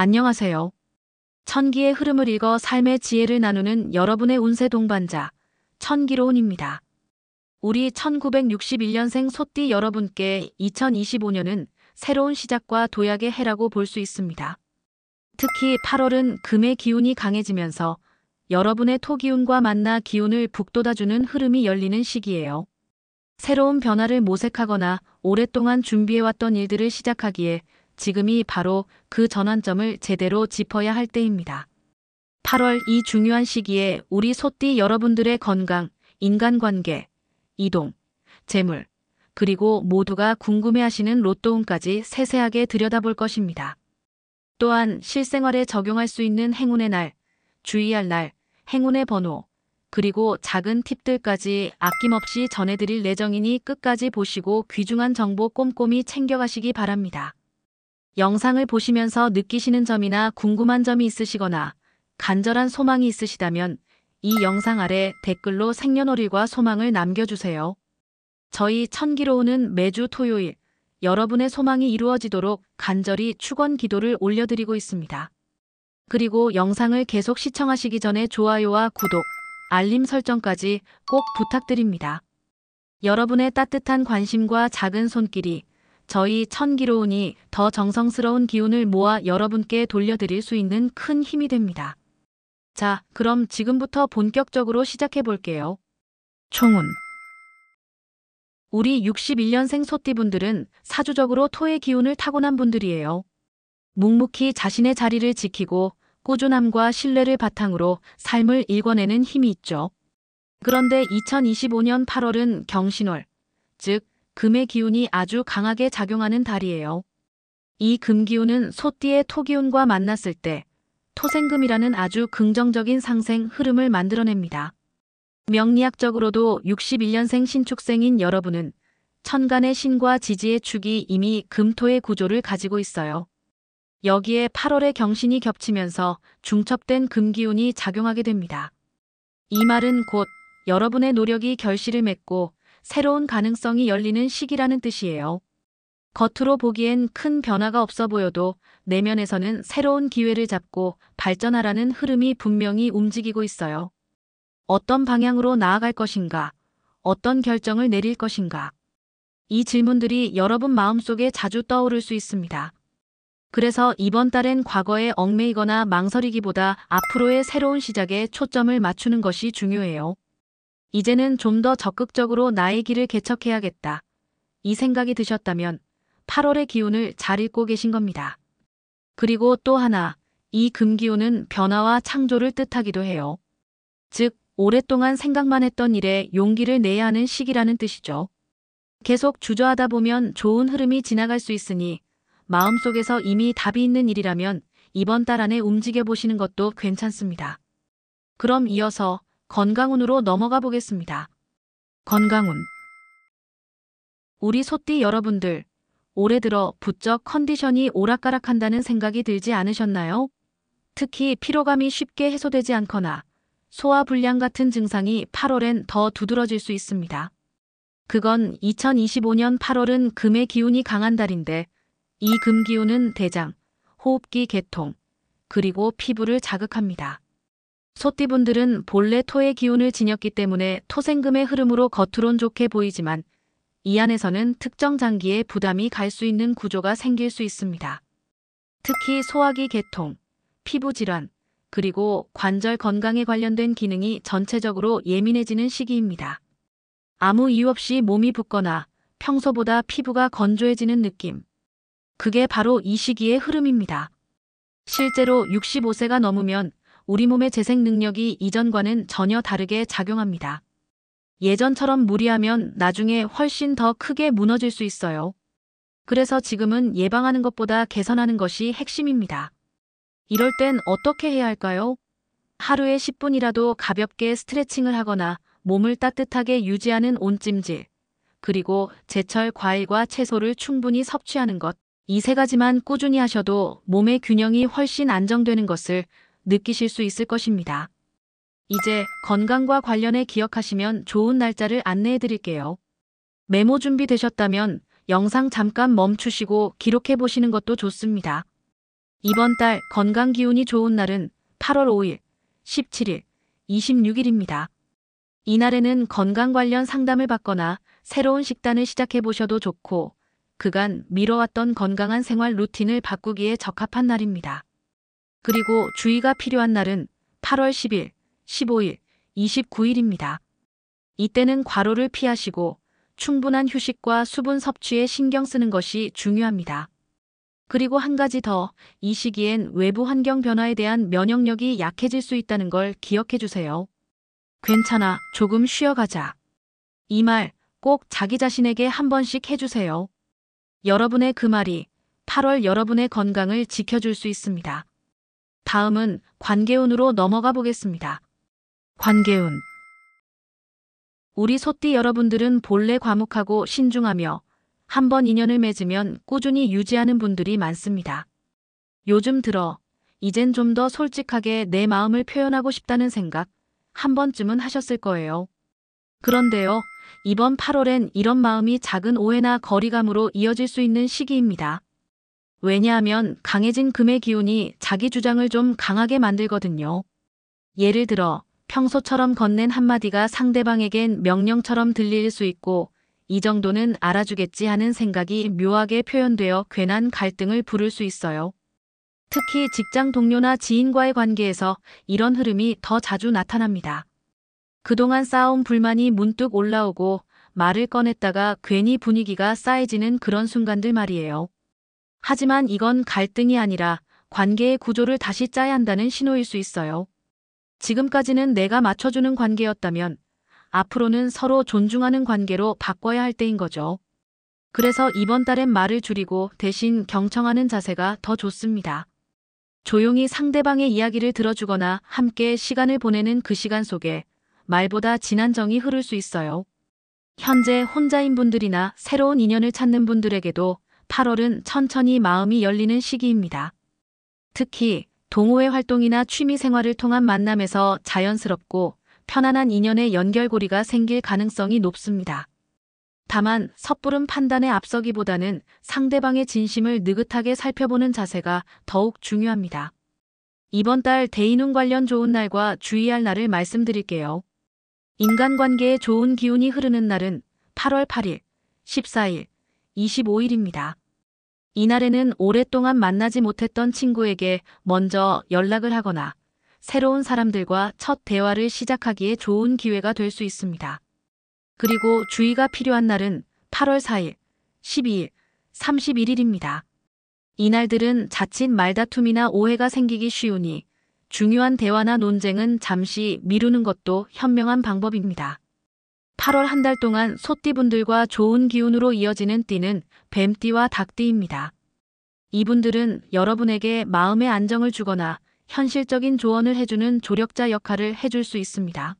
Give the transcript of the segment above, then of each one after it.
안녕하세요. 천기의 흐름을 읽어 삶의 지혜를 나누는 여러분의 운세 동반자, 천기로운입니다. 우리 1961년생 소띠 여러분께 2025년은 새로운 시작과 도약의 해라고 볼 수 있습니다. 특히 8월은 금의 기운이 강해지면서 여러분의 토기운과 만나 기운을 북돋아주는 흐름이 열리는 시기예요. 새로운 변화를 모색하거나 오랫동안 준비해왔던 일들을 시작하기에 지금이 바로 그 전환점을 제대로 짚어야 할 때입니다. 8월 이 중요한 시기에 우리 소띠 여러분들의 건강, 인간관계, 이동, 재물, 그리고 모두가 궁금해하시는 로또운까지 세세하게 들여다볼 것입니다. 또한 실생활에 적용할 수 있는 행운의 날, 주의할 날, 행운의 번호, 그리고 작은 팁들까지 아낌없이 전해드릴 예정이니 끝까지 보시고 귀중한 정보 꼼꼼히 챙겨가시기 바랍니다. 영상을 보시면서 느끼시는 점이나 궁금한 점이 있으시거나 간절한 소망이 있으시다면 이 영상 아래 댓글로 생년월일과 소망을 남겨주세요. 저희 천기로운은 매주 토요일 여러분의 소망이 이루어지도록 간절히 축원 기도를 올려드리고 있습니다. 그리고 영상을 계속 시청하시기 전에 좋아요와 구독, 알림 설정까지 꼭 부탁드립니다. 여러분의 따뜻한 관심과 작은 손길이 저희 천기로운이 더 정성스러운 기운을 모아 여러분께 돌려드릴 수 있는 큰 힘이 됩니다. 자, 그럼 지금부터 본격적으로 시작해 볼게요. 총운. 우리 61년생 소띠분들은 사주적으로 토의 기운을 타고난 분들이에요. 묵묵히 자신의 자리를 지키고 꾸준함과 신뢰를 바탕으로 삶을 일궈내는 힘이 있죠. 그런데 2025년 8월은 경신월, 즉 금의 기운이 아주 강하게 작용하는 달이에요. 이 금기운은 소띠의 토기운과 만났을 때 토생금이라는 아주 긍정적인 상생 흐름을 만들어냅니다. 명리학적으로도 61년생 신축생인 여러분은 천간의 신과 지지의 축이 이미 금토의 구조를 가지고 있어요. 여기에 8월의 경신이 겹치면서 중첩된 금기운이 작용하게 됩니다. 이 말은 곧 여러분의 노력이 결실을 맺고 새로운 가능성이 열리는 시기라는 뜻이에요. 겉으로 보기엔 큰 변화가 없어 보여도 내면에서는 새로운 기회를 잡고 발전하라는 흐름이 분명히 움직이고 있어요. 어떤 방향으로 나아갈 것인가? 어떤 결정을 내릴 것인가? 이 질문들이 여러분 마음속에 자주 떠오를 수 있습니다. 그래서 이번 달엔 과거에 얽매이거나 망설이기보다 앞으로의 새로운 시작에 초점을 맞추는 것이 중요해요. 이제는 좀 더 적극적으로 나의 길을 개척해야겠다. 이 생각이 드셨다면 8월의 기운을 잘 읽고 계신 겁니다. 그리고 또 하나, 이 금기운은 변화와 창조를 뜻하기도 해요. 즉, 오랫동안 생각만 했던 일에 용기를 내야 하는 시기라는 뜻이죠. 계속 주저하다 보면 좋은 흐름이 지나갈 수 있으니 마음속에서 이미 답이 있는 일이라면 이번 달 안에 움직여 보시는 것도 괜찮습니다. 그럼 이어서 건강운으로 넘어가 보겠습니다. 건강운. 우리 소띠 여러분들, 올해 들어 부쩍 컨디션이 오락가락한다는 생각이 들지 않으셨나요? 특히 피로감이 쉽게 해소되지 않거나 소화불량 같은 증상이 8월엔 더 두드러질 수 있습니다. 그건 2025년 8월은 금의 기운이 강한 달인데 이 금기운은 대장, 호흡기 개통, 그리고 피부를 자극합니다. 소띠분들은 본래 토의 기운을 지녔기 때문에 토생금의 흐름으로 겉으론 좋게 보이지만 이 안에서는 특정 장기에 부담이 갈 수 있는 구조가 생길 수 있습니다. 특히 소화기 개통, 피부 질환, 그리고 관절 건강에 관련된 기능이 전체적으로 예민해지는 시기입니다. 아무 이유 없이 몸이 붓거나 평소보다 피부가 건조해지는 느낌. 그게 바로 이 시기의 흐름입니다. 실제로 65세가 넘으면 우리 몸의 재생 능력이 이전과는 전혀 다르게 작용합니다. 예전처럼 무리하면 나중에 훨씬 더 크게 무너질 수 있어요. 그래서 지금은 예방하는 것보다 개선하는 것이 핵심입니다. 이럴 땐 어떻게 해야 할까요? 하루에 10분이라도 가볍게 스트레칭을 하거나 몸을 따뜻하게 유지하는 온찜질, 그리고 제철 과일과 채소를 충분히 섭취하는 것. 이 세 가지만 꾸준히 하셔도 몸의 균형이 훨씬 안정되는 것을 느끼실 수 있을 것입니다. 이제 건강과 관련해 기억하시면 좋은 날짜를 안내해 드릴게요. 메모 준비되셨다면 영상 잠깐 멈추시고 기록해 보시는 것도 좋습니다. 이번 달 건강 기운이 좋은 날은 8월 5일, 17일, 26일입니다. 이날에는 건강 관련 상담을 받거나 새로운 식단을 시작해 보셔도 좋고, 그간 미뤄왔던 건강한 생활 루틴을 바꾸기에 적합한 날입니다. 그리고 주의가 필요한 날은 8월 10일, 15일, 29일입니다. 이때는 과로를 피하시고 충분한 휴식과 수분 섭취에 신경 쓰는 것이 중요합니다. 그리고 한 가지 더, 이 시기엔 외부 환경 변화에 대한 면역력이 약해질 수 있다는 걸 기억해 주세요. 괜찮아, 조금 쉬어가자. 이 말 꼭 자기 자신에게 한 번씩 해주세요. 여러분의 그 말이 8월 여러분의 건강을 지켜줄 수 있습니다. 다음은 관계운으로 넘어가 보겠습니다. 관계운. 우리 소띠 여러분들은 본래 과묵하고 신중하며 한번 인연을 맺으면 꾸준히 유지하는 분들이 많습니다. 요즘 들어 이젠 좀 더 솔직하게 내 마음을 표현하고 싶다는 생각 한 번쯤은 하셨을 거예요. 그런데요, 이번 8월엔 이런 마음이 작은 오해나 거리감으로 이어질 수 있는 시기입니다. 왜냐하면 강해진 금의 기운이 자기 주장을 좀 강하게 만들거든요. 예를 들어 평소처럼 건넨 한마디가 상대방에겐 명령처럼 들릴 수 있고, 이 정도는 알아주겠지 하는 생각이 묘하게 표현되어 괜한 갈등을 부를 수 있어요. 특히 직장 동료나 지인과의 관계에서 이런 흐름이 더 자주 나타납니다. 그동안 쌓아온 불만이 문득 올라오고 말을 꺼냈다가 괜히 분위기가 싸해지는 그런 순간들 말이에요. 하지만 이건 갈등이 아니라 관계의 구조를 다시 짜야 한다는 신호일 수 있어요. 지금까지는 내가 맞춰주는 관계였다면 앞으로는 서로 존중하는 관계로 바꿔야 할 때인 거죠. 그래서 이번 달엔 말을 줄이고 대신 경청하는 자세가 더 좋습니다. 조용히 상대방의 이야기를 들어주거나 함께 시간을 보내는 그 시간 속에 말보다 진한 정이 흐를 수 있어요. 현재 혼자인 분들이나 새로운 인연을 찾는 분들에게도 8월은 천천히 마음이 열리는 시기입니다. 특히 동호회 활동이나 취미 생활을 통한 만남에서 자연스럽고 편안한 인연의 연결고리가 생길 가능성이 높습니다. 다만 섣부른 판단에 앞서기보다는 상대방의 진심을 느긋하게 살펴보는 자세가 더욱 중요합니다. 이번 달 대인운 관련 좋은 날과 주의할 날을 말씀드릴게요. 인간관계에 좋은 기운이 흐르는 날은 8월 8일, 14일, 25일입니다. 이날에는 오랫동안 만나지 못했던 친구에게 먼저 연락을 하거나 새로운 사람들과 첫 대화를 시작하기에 좋은 기회가 될 수 있습니다. 그리고 주의가 필요한 날은 8월 4일, 12일, 31일입니다. 이날들은 자칫 말다툼이나 오해가 생기기 쉬우니 중요한 대화나 논쟁은 잠시 미루는 것도 현명한 방법입니다. 8월 한 달 동안 소띠분들과 좋은 기운으로 이어지는 띠는 뱀띠와 닭띠입니다. 이분들은 여러분에게 마음의 안정을 주거나 현실적인 조언을 해주는 조력자 역할을 해줄 수 있습니다.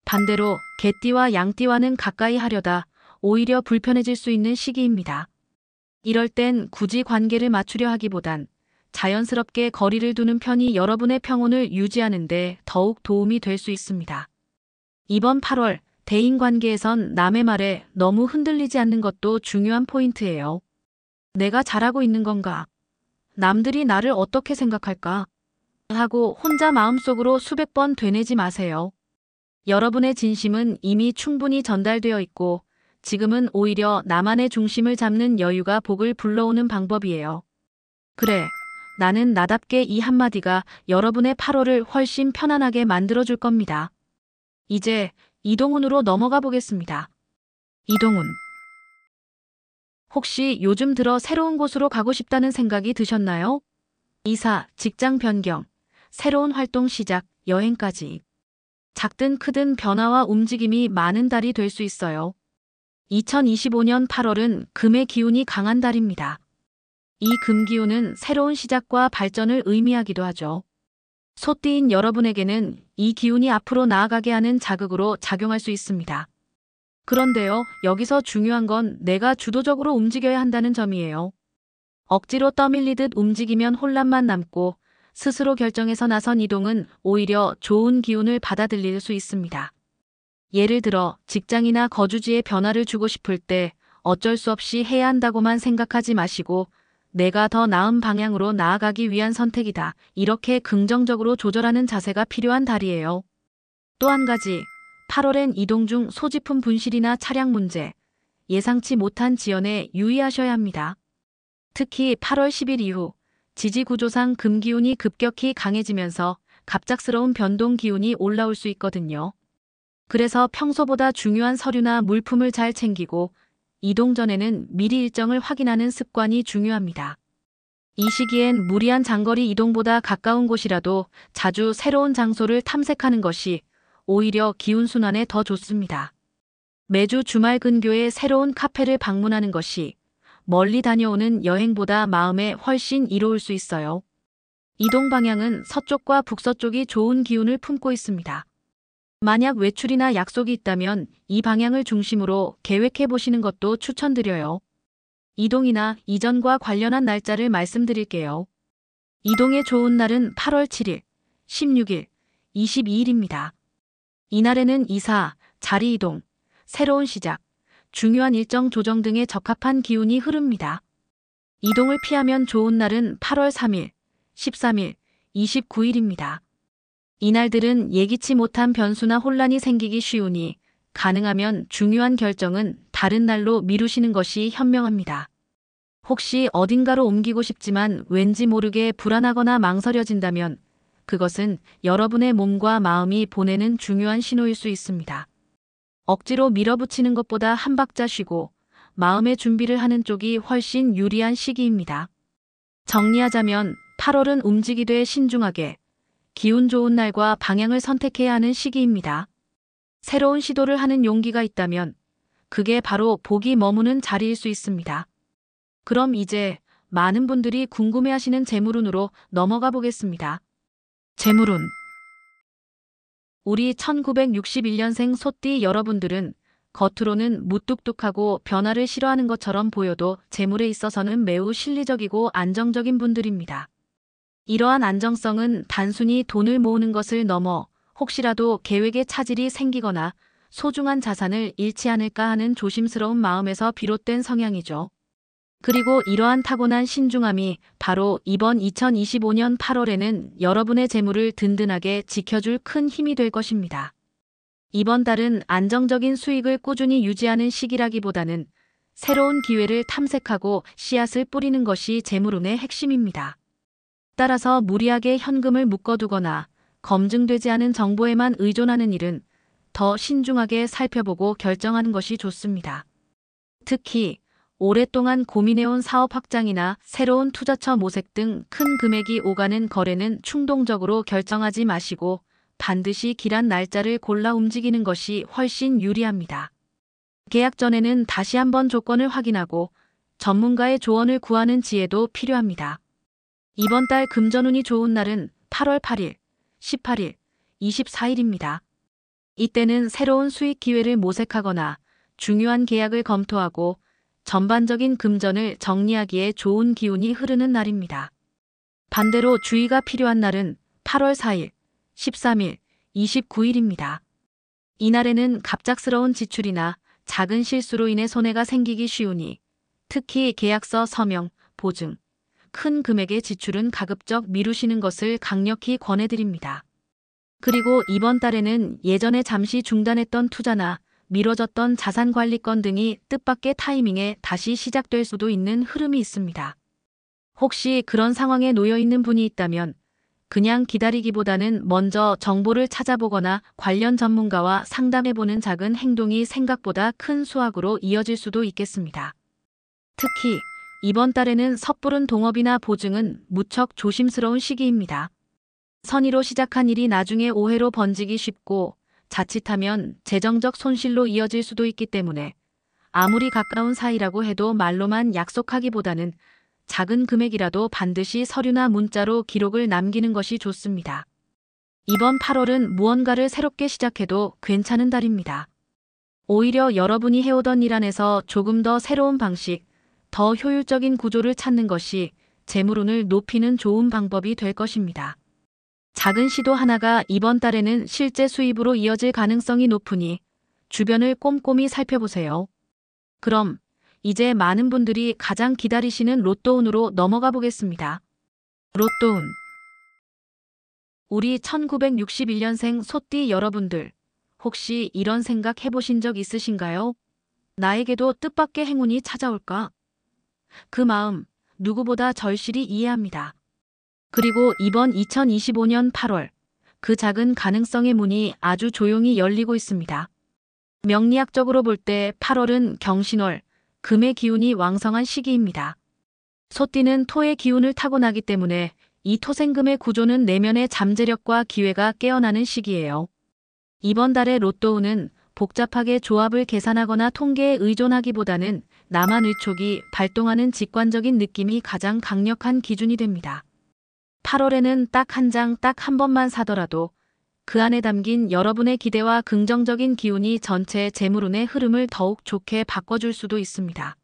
반대로 개띠와 양띠와는 가까이 하려다 오히려 불편해질 수 있는 시기입니다. 이럴 땐 굳이 관계를 맞추려 하기보단 자연스럽게 거리를 두는 편이 여러분의 평온을 유지하는 데 더욱 도움이 될 수 있습니다. 이번 8월 대인관계에선 남의 말에 너무 흔들리지 않는 것도 중요한 포인트예요. 내가 잘하고 있는 건가? 남들이 나를 어떻게 생각할까? 하고 혼자 마음속으로 수백 번 되뇌지 마세요. 여러분의 진심은 이미 충분히 전달되어 있고 지금은 오히려 나만의 중심을 잡는 여유가 복을 불러오는 방법이에요. 그래, 나는 나답게 이 한마디가 여러분의 8월을 훨씬 편안하게 만들어줄 겁니다. 이제 이동운으로 넘어가 보겠습니다. 이동운. 혹시 요즘 들어 새로운 곳으로 가고 싶다는 생각이 드셨나요? 이사, 직장 변경, 새로운 활동 시작, 여행까지. 작든 크든 변화와 움직임이 많은 달이 될 수 있어요. 2025년 8월은 금의 기운이 강한 달입니다. 이 금기운은 새로운 시작과 발전을 의미하기도 하죠. 소띠인 여러분에게는 이 기운이 앞으로 나아가게 하는 자극으로 작용할 수 있습니다. 그런데요, 여기서 중요한 건 내가 주도적으로 움직여야 한다는 점이에요. 억지로 떠밀리듯 움직이면 혼란만 남고 스스로 결정해서 나선 이동은 오히려 좋은 기운을 받아들일 수 있습니다. 예를 들어 직장이나 거주지에 변화를 주고 싶을 때 어쩔 수 없이 해야 한다고만 생각하지 마시고 내가 더 나은 방향으로 나아가기 위한 선택이다. 이렇게 긍정적으로 조절하는 자세가 필요한 달이에요. 또 한 가지, 8월엔 이동 중 소지품 분실이나 차량 문제, 예상치 못한 지연에 유의하셔야 합니다. 특히 8월 10일 이후 지지구조상 금기운이 급격히 강해지면서 갑작스러운 변동 기운이 올라올 수 있거든요. 그래서 평소보다 중요한 서류나 물품을 잘 챙기고 이동 전에는 미리 일정을 확인하는 습관이 중요합니다. 이 시기엔 무리한 장거리 이동보다 가까운 곳이라도 자주 새로운 장소를 탐색하는 것이 오히려 기운순환에 더 좋습니다. 매주 주말 근교에 새로운 카페를 방문하는 것이 멀리 다녀오는 여행보다 마음에 훨씬 이로울 수 있어요. 이동 방향은 서쪽과 북서쪽이 좋은 기운을 품고 있습니다. 만약 외출이나 약속이 있다면 이 방향을 중심으로 계획해 보시는 것도 추천드려요. 이동이나 이전과 관련한 날짜를 말씀드릴게요. 이동에 좋은 날은 8월 7일, 16일, 22일입니다. 이날에는 이사, 자리 이동, 새로운 시작, 중요한 일정 조정 등에 적합한 기운이 흐릅니다. 이동을 피하면 좋은 날은 8월 3일, 13일, 29일입니다. 이날들은 예기치 못한 변수나 혼란이 생기기 쉬우니 가능하면 중요한 결정은 다른 날로 미루시는 것이 현명합니다. 혹시 어딘가로 옮기고 싶지만 왠지 모르게 불안하거나 망설여진다면 그것은 여러분의 몸과 마음이 보내는 중요한 신호일 수 있습니다. 억지로 밀어붙이는 것보다 한 박자 쉬고 마음의 준비를 하는 쪽이 훨씬 유리한 시기입니다. 정리하자면 8월은 움직이되 신중하게 기운 좋은 날과 방향을 선택해야 하는 시기입니다. 새로운 시도를 하는 용기가 있다면 그게 바로 복이 머무는 자리일 수 있습니다. 그럼 이제 많은 분들이 궁금해하시는 재물운으로 넘어가 보겠습니다. 재물운. 우리 1961년생 소띠 여러분들은 겉으로는 무뚝뚝하고 변화를 싫어하는 것처럼 보여도 재물에 있어서는 매우 실리적이고 안정적인 분들입니다. 이러한 안정성은 단순히 돈을 모으는 것을 넘어 혹시라도 계획에 차질이 생기거나 소중한 자산을 잃지 않을까 하는 조심스러운 마음에서 비롯된 성향이죠. 그리고 이러한 타고난 신중함이 바로 이번 2025년 8월에는 여러분의 재물을 든든하게 지켜줄 큰 힘이 될 것입니다. 이번 달은 안정적인 수익을 꾸준히 유지하는 시기라기보다는 새로운 기회를 탐색하고 씨앗을 뿌리는 것이 재물운의 핵심입니다. 따라서 무리하게 현금을 묶어두거나 검증되지 않은 정보에만 의존하는 일은 더 신중하게 살펴보고 결정하는 것이 좋습니다. 특히 오랫동안 고민해온 사업 확장이나 새로운 투자처 모색 등 큰 금액이 오가는 거래는 충동적으로 결정하지 마시고 반드시 길한 날짜를 골라 움직이는 것이 훨씬 유리합니다. 계약 전에는 다시 한번 조건을 확인하고 전문가의 조언을 구하는 지혜도 필요합니다. 이번 달 금전운이 좋은 날은 8월 8일, 18일, 24일입니다. 이때는 새로운 수익 기회를 모색하거나 중요한 계약을 검토하고 전반적인 금전을 정리하기에 좋은 기운이 흐르는 날입니다. 반대로 주의가 필요한 날은 8월 4일, 13일, 29일입니다. 이날에는 갑작스러운 지출이나 작은 실수로 인해 손해가 생기기 쉬우니 특히 계약서 서명, 보증, 큰 금액의 지출은 가급적 미루시는 것을 강력히 권해드립니다. 그리고 이번 달에는 예전에 잠시 중단했던 투자나 미뤄졌던 자산관리건 등이 뜻밖의 타이밍에 다시 시작될 수도 있는 흐름이 있습니다. 혹시 그런 상황에 놓여 있는 분이 있다면 그냥 기다리기보다는 먼저 정보를 찾아보거나 관련 전문가와 상담해보는 작은 행동이 생각보다 큰 수확으로 이어질 수도 있겠습니다. 특히 이번 달에는 섣부른 동업이나 보증은 무척 조심스러운 시기입니다. 선의로 시작한 일이 나중에 오해로 번지기 쉽고 자칫하면 재정적 손실로 이어질 수도 있기 때문에 아무리 가까운 사이라고 해도 말로만 약속하기보다는 작은 금액이라도 반드시 서류나 문자로 기록을 남기는 것이 좋습니다. 이번 8월은 무언가를 새롭게 시작해도 괜찮은 달입니다. 오히려 여러분이 해오던 일 안에서 조금 더 새로운 방식, 더 효율적인 구조를 찾는 것이 재물운을 높이는 좋은 방법이 될 것입니다. 작은 시도 하나가 이번 달에는 실제 수입으로 이어질 가능성이 높으니 주변을 꼼꼼히 살펴보세요. 그럼 이제 많은 분들이 가장 기다리시는 로또운으로 넘어가 보겠습니다. 로또운. 우리 1961년생 소띠 여러분들, 혹시 이런 생각 해보신 적 있으신가요? 나에게도 뜻밖의 행운이 찾아올까? 그 마음, 누구보다 절실히 이해합니다. 그리고 이번 2025년 8월, 그 작은 가능성의 문이 아주 조용히 열리고 있습니다. 명리학적으로 볼 때 8월은 경신월, 금의 기운이 왕성한 시기입니다. 소띠는 토의 기운을 타고나기 때문에 이 토생금의 구조는 내면의 잠재력과 기회가 깨어나는 시기예요. 이번 달의 로또운은 복잡하게 조합을 계산하거나 통계에 의존하기보다는 나만의촉이 발동하는 직관적인 느낌이 가장 강력한 기준이 됩니다. 8월에는 딱 한 장, 딱 한 번만 사더라도 그 안에 담긴 여러분의 기대와 긍정적인 기운이 전체 재물운의 흐름을 더욱 좋게 바꿔줄 수도 있습니다.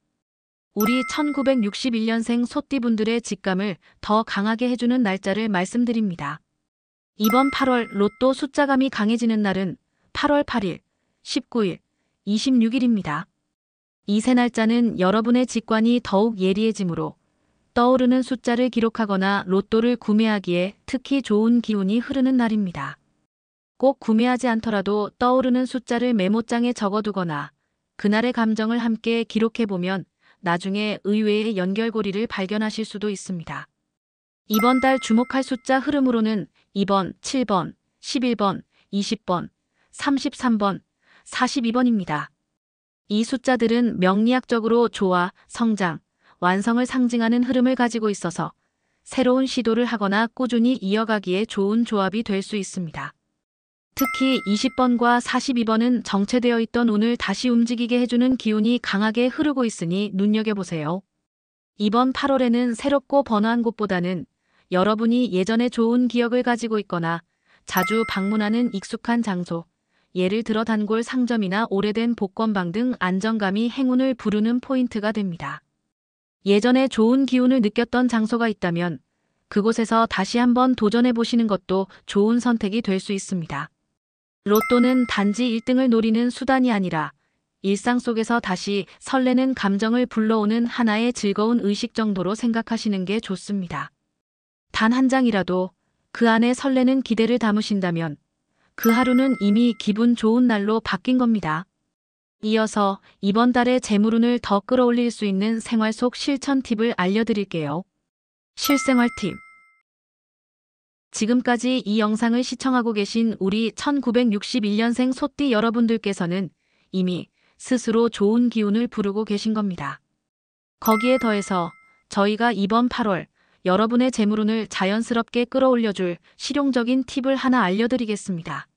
우리 1961년생 소띠분들의 직감을 더 강하게 해주는 날짜를 말씀드립니다. 이번 8월 로또 숫자감이 강해지는 날은 8월 8일, 19일, 26일입니다. 이 세 날짜는 여러분의 직관이 더욱 예리해지므로 떠오르는 숫자를 기록하거나 로또를 구매하기에 특히 좋은 기운이 흐르는 날입니다. 꼭 구매하지 않더라도 떠오르는 숫자를 메모장에 적어두거나 그날의 감정을 함께 기록해보면 나중에 의외의 연결고리를 발견하실 수도 있습니다. 이번 달 주목할 숫자 흐름으로는 2번, 7번, 11번, 20번, 33번, 42번입니다. 이 숫자들은 명리학적으로 조화, 성장, 완성을 상징하는 흐름을 가지고 있어서 새로운 시도를 하거나 꾸준히 이어가기에 좋은 조합이 될 수 있습니다. 특히 20번과 42번은 정체되어 있던 운을 다시 움직이게 해주는 기운이 강하게 흐르고 있으니 눈여겨보세요. 이번 8월에는 새롭고 번화한 곳보다는 여러분이 예전에 좋은 기억을 가지고 있거나 자주 방문하는 익숙한 장소, 예를 들어 단골 상점이나 오래된 복권방 등 안정감이 행운을 부르는 포인트가 됩니다. 예전에 좋은 기운을 느꼈던 장소가 있다면 그곳에서 다시 한번 도전해 보시는 것도 좋은 선택이 될 수 있습니다. 로또는 단지 1등을 노리는 수단이 아니라 일상 속에서 다시 설레는 감정을 불러오는 하나의 즐거운 의식 정도로 생각하시는 게 좋습니다. 단 한 장이라도 그 안에 설레는 기대를 담으신다면 그 하루는 이미 기분 좋은 날로 바뀐 겁니다. 이어서 이번 달의 재물운을 더 끌어올릴 수 있는 생활 속 실천 팁을 알려드릴게요. 실생활 팁. 지금까지 이 영상을 시청하고 계신 우리 1961년생 소띠 여러분들께서는 이미 스스로 좋은 기운을 부르고 계신 겁니다. 거기에 더해서 저희가 이번 8월 여러분의 재물운을 자연스럽게 끌어올려줄 실용적인 팁을 하나 알려드리겠습니다.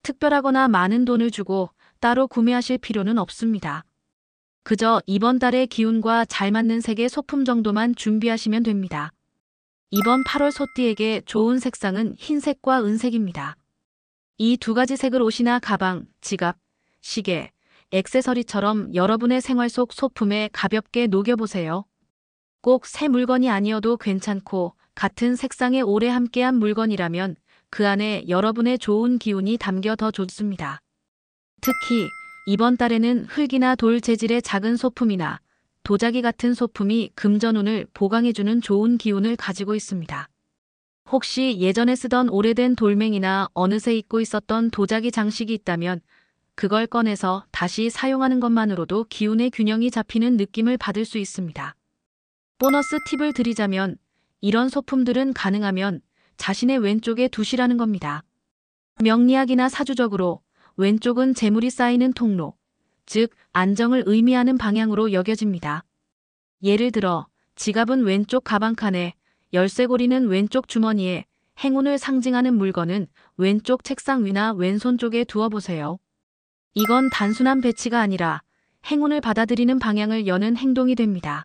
특별하거나 많은 돈을 주고 따로 구매하실 필요는 없습니다. 그저 이번 달의 기운과 잘 맞는 색의 소품 정도만 준비하시면 됩니다. 이번 8월 소띠에게 좋은 색상은 흰색과 은색입니다. 이 두 가지 색을 옷이나 가방, 지갑, 시계, 액세서리처럼 여러분의 생활 속 소품에 가볍게 녹여보세요. 꼭 새 물건이 아니어도 괜찮고 같은 색상에 오래 함께한 물건이라면 그 안에 여러분의 좋은 기운이 담겨 더 좋습니다. 특히 이번 달에는 흙이나 돌 재질의 작은 소품이나 도자기 같은 소품이 금전운을 보강해주는 좋은 기운을 가지고 있습니다. 혹시 예전에 쓰던 오래된 돌멩이나 어느새 잊고 있었던 도자기 장식이 있다면 그걸 꺼내서 다시 사용하는 것만으로도 기운의 균형이 잡히는 느낌을 받을 수 있습니다. 보너스 팁을 드리자면 이런 소품들은 가능하면 자신의 왼쪽에 두시라는 겁니다. 명리학이나 사주적으로 왼쪽은 재물이 쌓이는 통로, 즉 안정을 의미하는 방향으로 여겨집니다. 예를 들어 지갑은 왼쪽 가방칸에, 열쇠고리는 왼쪽 주머니에, 행운을 상징하는 물건은 왼쪽 책상 위나 왼손 쪽에 두어보세요. 이건 단순한 배치가 아니라 행운을 받아들이는 방향을 여는 행동이 됩니다.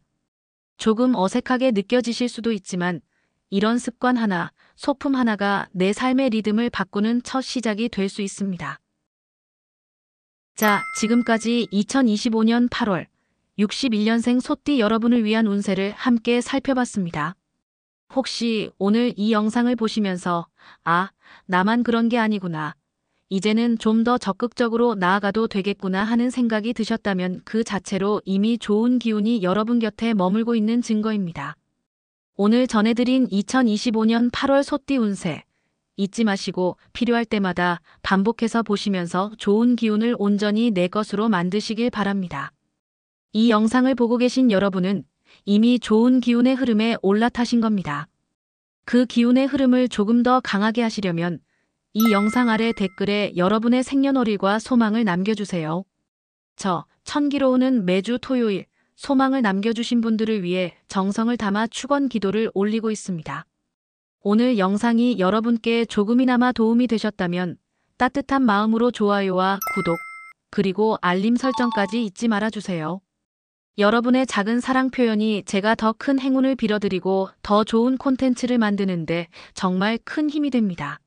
조금 어색하게 느껴지실 수도 있지만 이런 습관 하나, 소품 하나가 내 삶의 리듬을 바꾸는 첫 시작이 될 수 있습니다. 자, 지금까지 2025년 8월 61년생 소띠 여러분을 위한 운세를 함께 살펴봤습니다. 혹시 오늘 이 영상을 보시면서 나만 그런 게 아니구나, 이제는 좀 더 적극적으로 나아가도 되겠구나 하는 생각이 드셨다면 그 자체로 이미 좋은 기운이 여러분 곁에 머물고 있는 증거입니다. 오늘 전해드린 2025년 8월 소띠 운세 잊지 마시고 필요할 때마다 반복해서 보시면서 좋은 기운을 온전히 내 것으로 만드시길 바랍니다. 이 영상을 보고 계신 여러분은 이미 좋은 기운의 흐름에 올라타신 겁니다. 그 기운의 흐름을 조금 더 강하게 하시려면 이 영상 아래 댓글에 여러분의 생년월일과 소망을 남겨주세요. 저 천기로운은 매주 토요일 소망을 남겨주신 분들을 위해 정성을 담아 축원 기도를 올리고 있습니다. 오늘 영상이 여러분께 조금이나마 도움이 되셨다면 따뜻한 마음으로 좋아요와 구독, 그리고 알림 설정까지 잊지 말아주세요. 여러분의 작은 사랑 표현이 제가 더 큰 행운을 빌어드리고 더 좋은 콘텐츠를 만드는데 정말 큰 힘이 됩니다.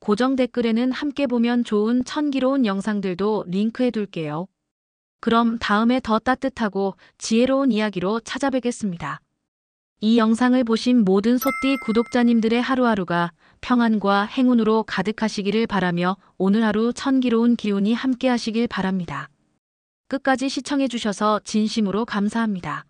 고정 댓글에는 함께 보면 좋은 천기로운 영상들도 링크해 둘게요. 그럼 다음에 더 따뜻하고 지혜로운 이야기로 찾아뵙겠습니다. 이 영상을 보신 모든 소띠 구독자님들의 하루하루가 평안과 행운으로 가득하시기를 바라며 오늘 하루 천기로운 기운이 함께 하시길 바랍니다. 끝까지 시청해 주셔서 진심으로 감사합니다.